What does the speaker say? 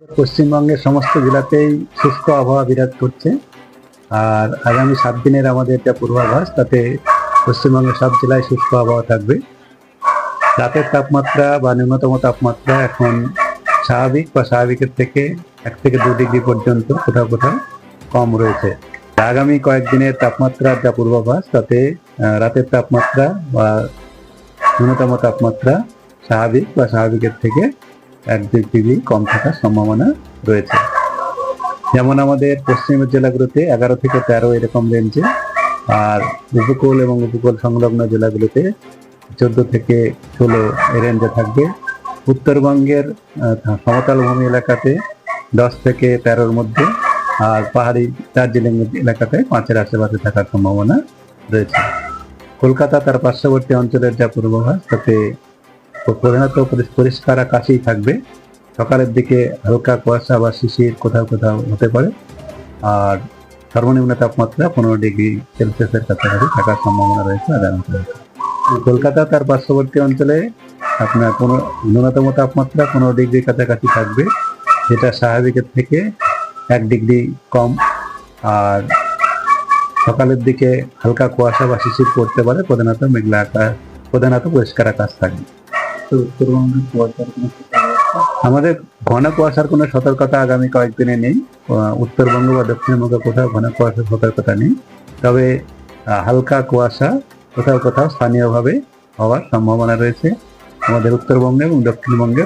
পশ্চিমবঙ্গের সমস্ত জেলাতেই শুষ্ক আবহাওয়া বিরাজ করছে। আর আগামী 7 দিনের আমাদের যা পূর্বাভাস তাতে পশ্চিমবঙ্গের সব জেলায় শুষ্ক আবহাওয়া থাকবে। রাতের তাপমাত্রা বা ন্যূনতম তাপমাত্রা এখন স্বাভাবিক বা স্বাভাবিকের থেকে 1 থেকে 2 ডিগ্রি পর্যন্ত কোথাও কোথাও কম রয়েছে। আগামী কয়েকদিনের তাপমাত্রার যা পূর্বাভাস তাতে রাতের তাপমাত্রা বা ন্যূনতম তাপমাত্রা স্বাভাবিক বা স্বাভাবিকের থেকে 1-2 ডিগ্রি কম থাকার সম্ভাবনা রয়েছে। যেমন আমাদের পশ্চিমের জেলাগুলোতে 11 থেকে 13 এরকম রেঞ্জে, আর উপকূল এবং উপকূল সংলগ্ন জেলাগুলোতে 14 থেকে 16 এই রেঞ্জে থাকবে। উত্তরবঙ্গের সমতল ভূমি এলাকাতে 10 থেকে 13-র মধ্যে, আর পাহাড়ি দার্জিলিং এলাকাতে 5-এর আশেপাশে থাকার সম্ভাবনা রয়েছে। কলকাতা তার পার্শ্ববর্তী অঞ্চলের যা পূর্বাভাস তাতে প্রধানত পরিষ্কার আকাশই থাকবে। সকালের দিকে হালকা কুয়াশা বা শিশির কোথাও কোথাও হতে পারে, আর সর্বনিম্ন তাপমাত্রা 15 ডিগ্রি সেলসিয়াসের কাছাকাছি থাকার সম্ভাবনা রয়েছে আগামীকাল। কলকাতা তার পার্শ্ববর্তী অঞ্চলে আপনার ন্যূনতম তাপমাত্রা 15 ডিগ্রির কাছাকাছি থাকবে, যেটা স্বাভাবিকের থেকে 1 ডিগ্রি কম। আর সকালের দিকে হালকা কুয়াশা বা শিশির পড়তে পারে, প্রধানত মেঘলা আকাশ, প্রধানত পরিষ্কার আকাশ থাকবে। উত্তরবঙ্গের কুয়াশার আমাদের ঘন কুয়াশার কোনো সতর্কতা আগামী কয়েকদিনে নেই। উত্তরবঙ্গ বা দক্ষিণবঙ্গ কোথাও ঘন কুয়াশার সতর্কতা নেই, তবে হালকা কুয়াশা কোথাও কোথাও স্থানীয়ভাবে হওয়ার সম্ভাবনা রয়েছে আমাদের উত্তরবঙ্গে এবং দক্ষিণবঙ্গে।